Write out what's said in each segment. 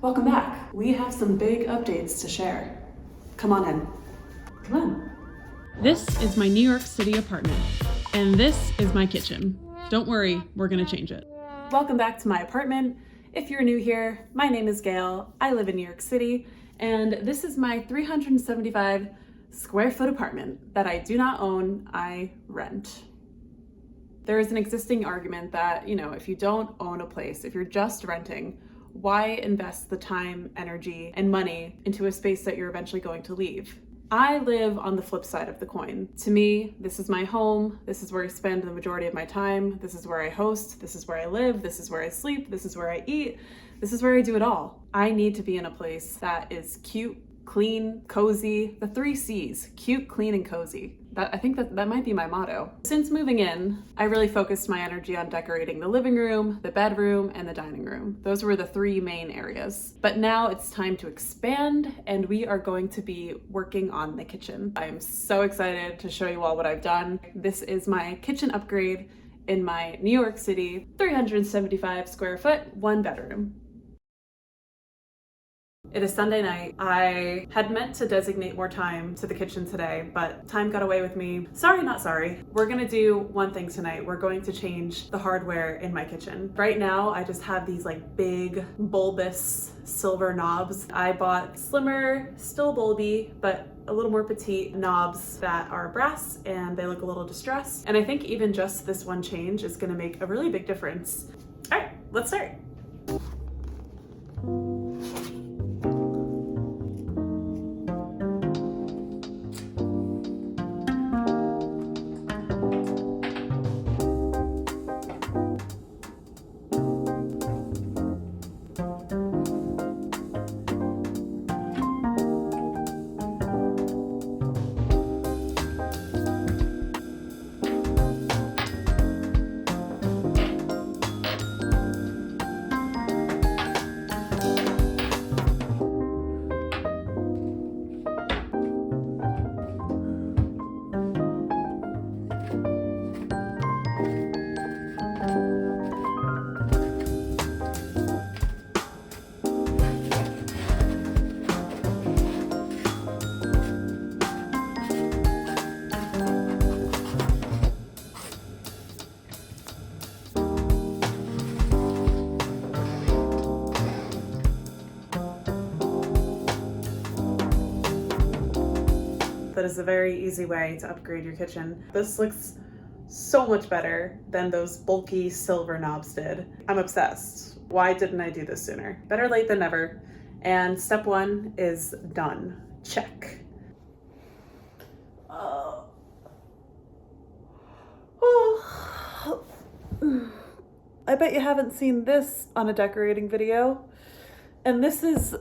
welcome back. We have some big updates to share. Come on in. Come on. This is my New York City apartment, and this is my kitchen. Don't worry, we're gonna change it. Welcome back to my apartment. If you're new here, my name is Gail. I live in New York City, and this is my 375 square foot apartment that I do not own, I rent. There is an existing argument that, if you don't own a place, if you're just renting, why invest the time, energy, and money into a space that you're eventually going to leave? I live on the flip side of the coin. To me, this is my home. This is where I spend the majority of my time. This is where I host. This is where I live. This is where I sleep. This is where I eat. This is where I do it all. I need to be in a place that is cute, clean, cozy, the 3 C's, cute, clean, and cozy. I think that might be my motto. Since moving in, I really focused my energy on decorating the living room, the bedroom, and the dining room. Those were the 3 main areas. But now it's time to expand, and we are going to be working on the kitchen. I am so excited to show you all what I've done. This is my kitchen upgrade in my New York City 375 square foot, 1 bedroom. It is Sunday night. I had meant to designate more time to the kitchen today, but time got away with me. Sorry, not sorry. We're gonna do one thing tonight. We're going to change the hardware in my kitchen. Right now, I just have these big, bulbous silver knobs. I bought slimmer, still bulby, but a little more petite knobs that are brass and they look a little distressed. And I think even just this one change is gonna make a really big difference. All right, let's start. That is a very easy way to upgrade your kitchen. This looks so much better than those bulky silver knobs did. I'm obsessed. Why didn't I do this sooner? Better late than never. And step 1 is done. Check. I bet you haven't seen this on a decorating video. And this is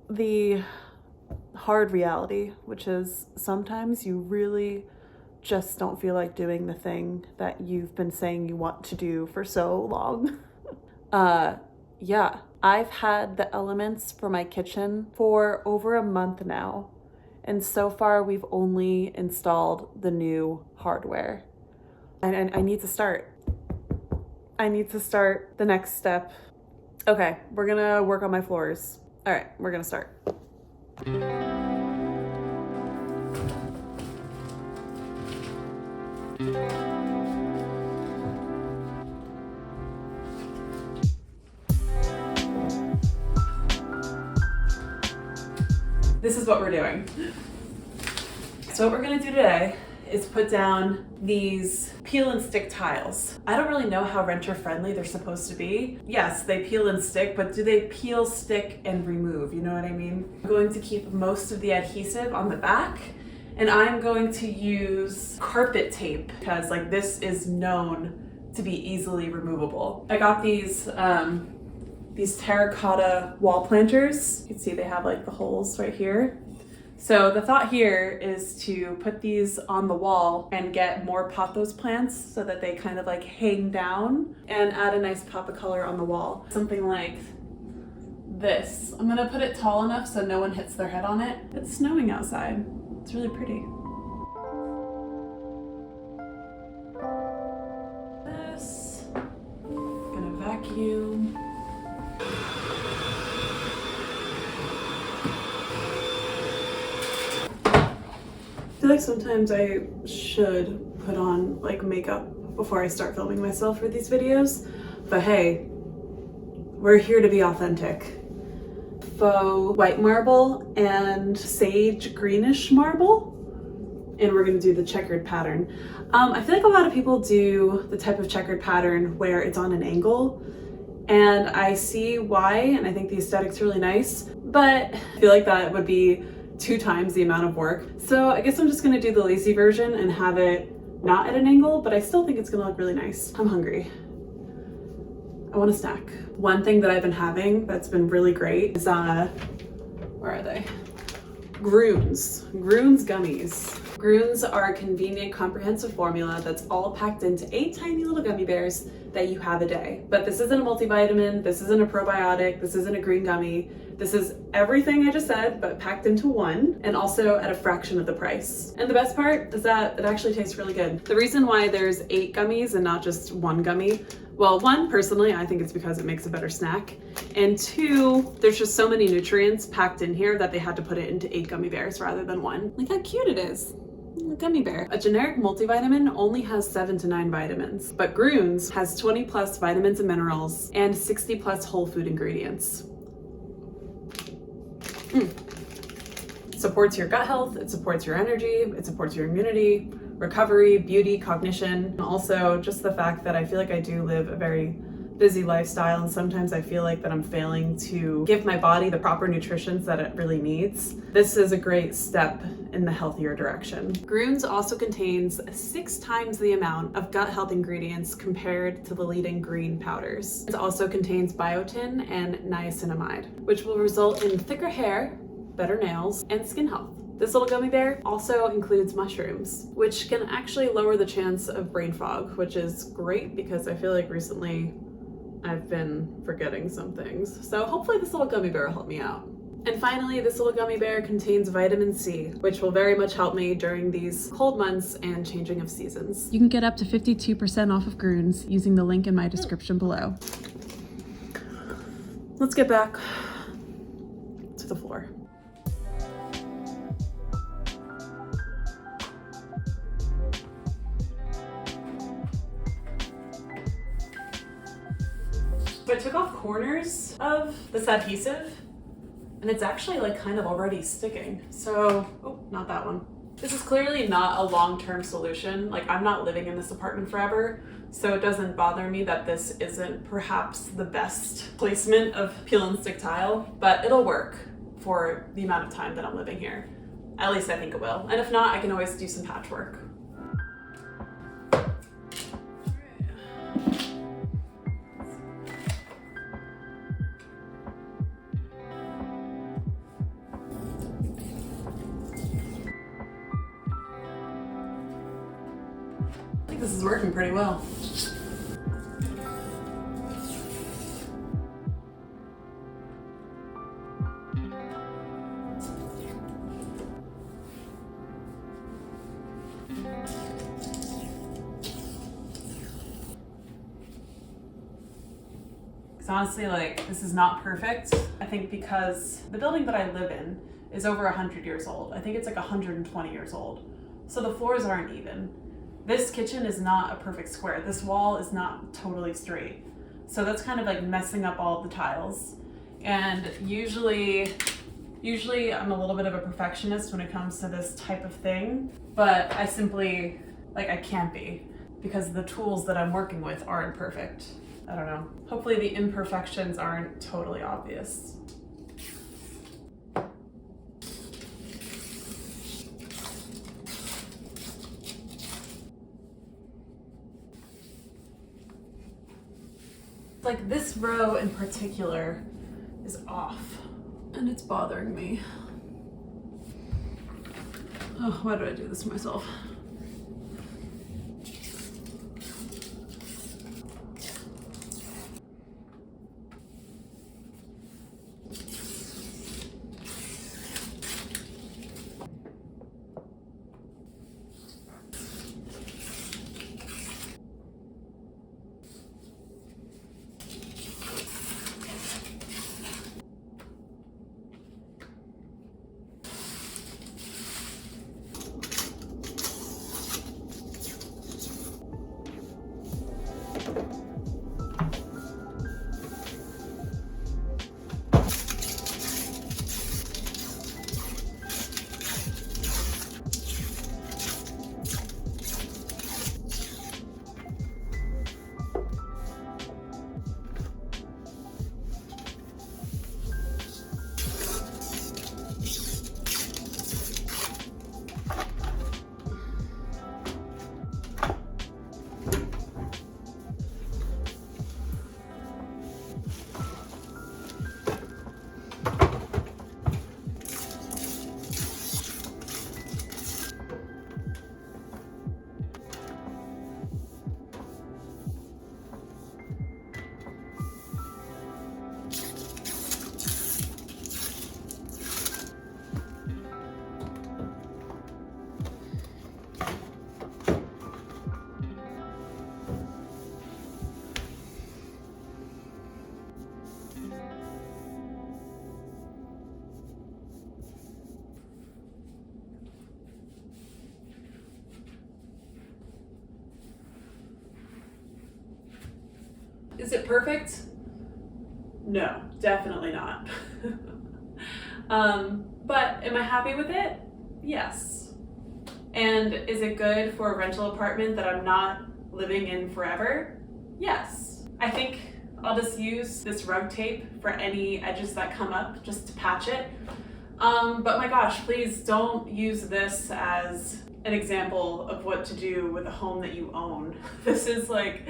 the hard reality, which is sometimes you really just don't feel like doing the thing that you've been saying you want to do for so long. Yeah, I've had the elements for my kitchen for over a month now, and so far we've only installed the new hardware. And I need to start. I need to start the next step. Okay, we're gonna work on my floors. All right, we're gonna start. This is what we're doing. So what we're gonna do today is put down these peel and stick tiles. I don't really know how renter friendly they're supposed to be. Yes, they peel and stick, but do they peel, stick, and remove? You know what I mean? I'm going to keep most of the adhesive on the back, and I'm going to use carpet tape because this is known to be easily removable. I got these terracotta wall planters. You can see they have the holes right here. So the thought here is to put these on the wall and get more pothos plants so that they kind of hang down and add a nice pop of color on the wall. Something like this. I'm gonna put it tall enough so no one hits their head on it. It's snowing outside. It's really pretty. This, gonna vacuum. like sometimes I should put on like makeup before I start filming myself for these videos, but hey, we're here to be authentic. Faux white marble and sage greenish marble, and we're gonna do the checkered pattern. I feel like a lot of people do the type of checkered pattern where it's on an angle, and I see why, and I think the aesthetic's really nice, but I feel like that would be 2 times the amount of work. So I guess I'm just gonna do the lazy version and have it not at an angle, but I still think it's gonna look really nice. I'm hungry. I want a snack. One thing that I've been having that's been really great is, where are they? Groons gummies. Groons are a convenient, comprehensive formula that's all packed into 8 tiny little gummy bears that you have a day. But this isn't a multivitamin, this isn't a probiotic, this isn't a green gummy. This is everything I just said, but packed into one, and also at a fraction of the price. And the best part is that it actually tastes really good. The reason why there's 8 gummies and not just 1 gummy, well, 1, personally, I think it's because it makes a better snack. And 2, there's just so many nutrients packed in here that they had to put it into 8 gummy bears rather than 1. Look how cute it is. A gummy bear. A generic multivitamin only has 7 to 9 vitamins, but Groons has 20 plus vitamins and minerals and 60 plus whole food ingredients. It supports your gut health, it supports your energy, it supports your immunity, recovery, beauty, cognition, and also just the fact that I feel like I do live a very busy lifestyle, and sometimes I feel like that I'm failing to give my body the proper nutrition that it really needs. This is a great step in the healthier direction. Groons also contains 6 times the amount of gut health ingredients compared to the leading green powders. It also contains biotin and niacinamide, which will result in thicker hair, better nails, and skin health. This little gummy bear also includes mushrooms, which can actually lower the chance of brain fog, which is great because I feel like recently I've been forgetting some things. So hopefully this little gummy bear will help me out. And finally, this little gummy bear contains vitamin C, which will very much help me during these cold months and changing of seasons. You can get up to 52% off of Groons using the link in my description below. Let's get back to the floor. So I took off corners of this adhesive, and it's actually like kind of already sticking. So, oh, not that one. This is clearly not a long-term solution. Like, I'm not living in this apartment forever, so it doesn't bother me that this isn't perhaps the best placement of peel and stick tile, but it'll work for the amount of time that I'm living here. At least I think it will. And if not, I can always do some patchwork. This is working pretty well. Because honestly, like, this is not perfect. I think because the building that I live in is over 100 years old. I think it's like 120 years old. So the floors aren't even. This kitchen is not a perfect square. This wall is not totally straight. So that's kind of like messing up all of the tiles. And usually I'm a little bit of a perfectionist when it comes to this type of thing, but I simply, like, I can't be because the tools that I'm working with aren't perfect. I don't know. Hopefully the imperfections aren't totally obvious. Like, this row in particular is off and it's bothering me. Oh, why did I do this to myself? Is it perfect? No, definitely not. But am I happy with it? Yes. And is it good for a rental apartment that I'm not living in forever? Yes. I think I'll just use this rug tape for any edges that come up just to patch it. But my gosh, please don't use this as an example of what to do with a home that you own. This is like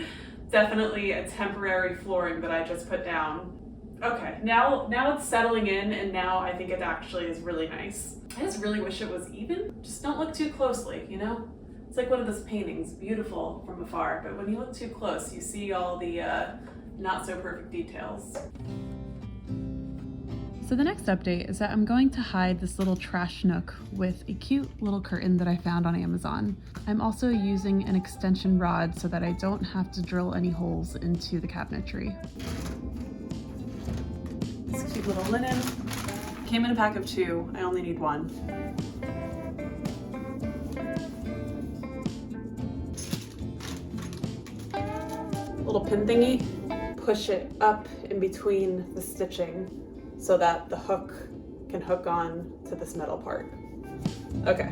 definitely a temporary flooring that I just put down. Okay, now it's settling in, and now I think it actually is really nice. I just really wish it was even. Just don't look too closely, you know? It's like one of those paintings, beautiful from afar, but when you look too close, you see all the not so perfect details. So the next update is that I'm going to hide this little trash nook with a cute little curtain that I found on Amazon. I'm also using an extension rod so that I don't have to drill any holes into the cabinetry. This cute little linen. Came in a pack of 2, I only need 1. Little pin thingy, push it up in between the stitching so that the hook can hook on to this metal part. Okay.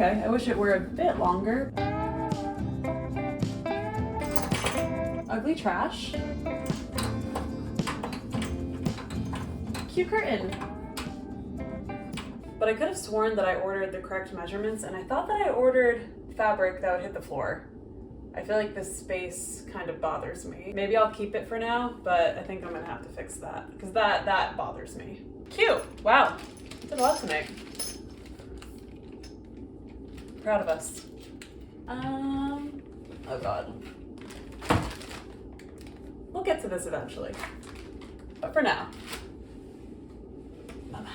Okay, I wish it were a bit longer. Ugly trash. Cute curtain. But I could have sworn that I ordered the correct measurements, and I thought that I ordered fabric that would hit the floor. I feel like this space kind of bothers me. Maybe I'll keep it for now, but I think I'm gonna have to fix that, because that bothers me. Cute, wow, you did a lot tonight. Proud of us. Oh God. We'll get to this eventually, but for now, bye-bye.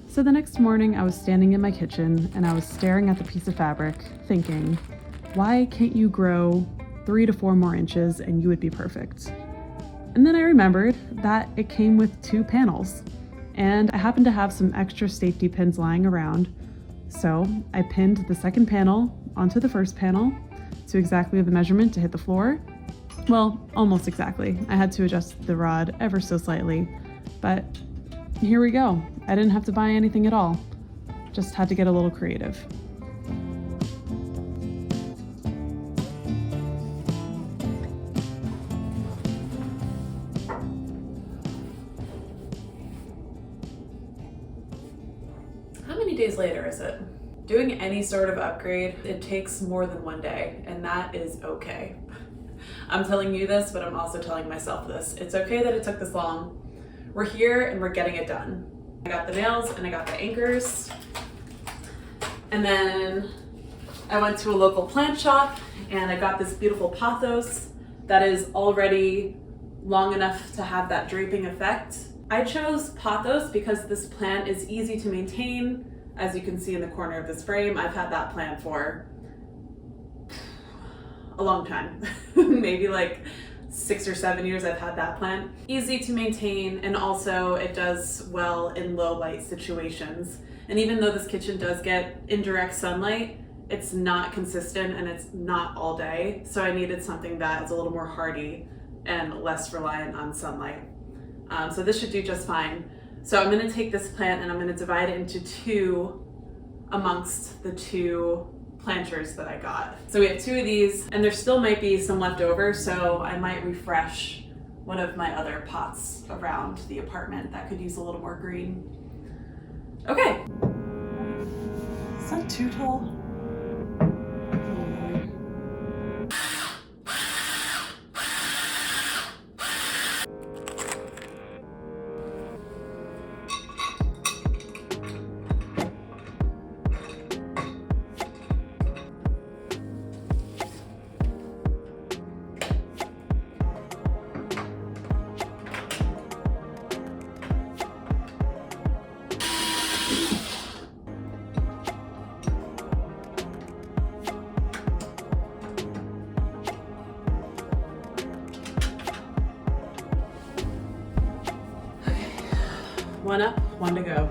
So the next morning I was standing in my kitchen and I was staring at the piece of fabric thinking, why can't you grow 3 to 4 more inches and you would be perfect? And then I remembered that it came with 2 panels. And I happened to have some extra safety pins lying around, so I pinned the second panel onto the first panel to exactly the measurement to hit the floor. Well, almost exactly. I had to adjust the rod ever so slightly, but here we go. I didn't have to buy anything at all. Just had to get a little creative. How many days later is it? Doing any sort of upgrade, it takes more than 1 day, and that is okay. I'm telling you this, but I'm also telling myself this. It's okay that it took this long. We're here and we're getting it done. I got the nails and I got the anchors. And then I went to a local plant shop and I got this beautiful pothos that is already long enough to have that draping effect. I chose pothos because this plant is easy to maintain. As you can see in the corner of this frame, I've had that plant for a long time. Maybe like 6 or 7 years I've had that plant. Easy to maintain, and also it does well in low light situations. And even though this kitchen does get indirect sunlight, it's not consistent and it's not all day. So I needed something that is a little more hardy and less reliant on sunlight. So this should do just fine. So I'm gonna take this plant and I'm gonna divide it into 2 amongst the 2 planters that I got. So we have 2 of these, and there still might be some left over, so I might refresh one of my other pots around the apartment that could use a little more green. Okay. Is that too tall? One up, one to go.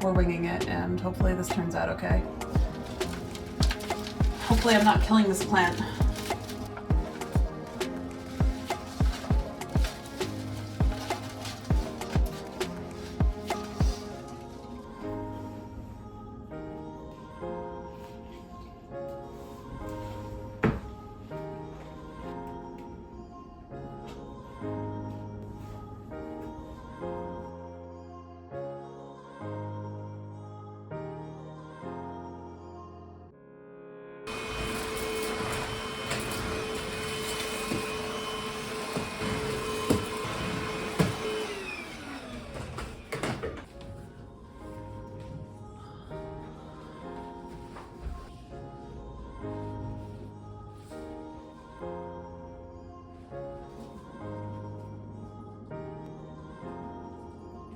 We're winging it, and hopefully this turns out okay. Hopefully I'm not killing this plant.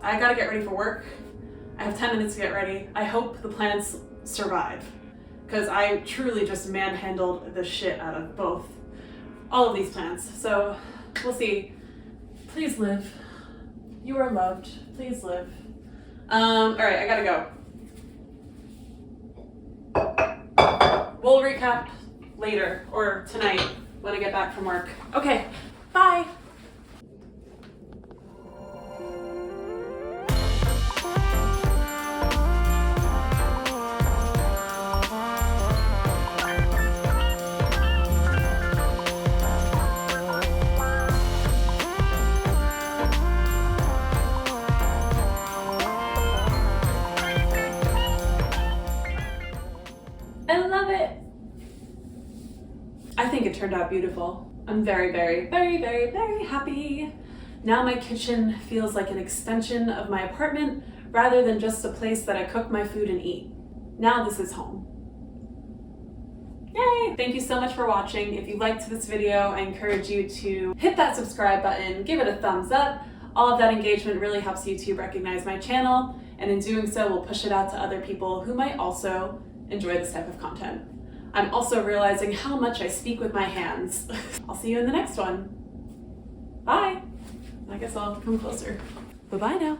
I gotta get ready for work. I have 10 minutes to get ready. I hope the plants survive, because I truly just manhandled the shit out of all of these plants. So we'll see. Please live. You are loved. Please live. All right, I gotta go. We'll recap later or tonight when I get back from work. Okay, bye. I love it. I think it turned out beautiful. I'm very, very, very, very, very happy. Now my kitchen feels like an extension of my apartment rather than just a place that I cook my food and eat. Now this is home. Yay! Thank you so much for watching. If you liked this video, I encourage you to hit that subscribe button, give it a thumbs up. All of that engagement really helps YouTube recognize my channel, and in doing so, we'll push it out to other people who might also enjoy this type of content. I'm also realizing how much I speak with my hands. I'll see you in the next one. Bye. I guess I'll come closer. Bye-bye now.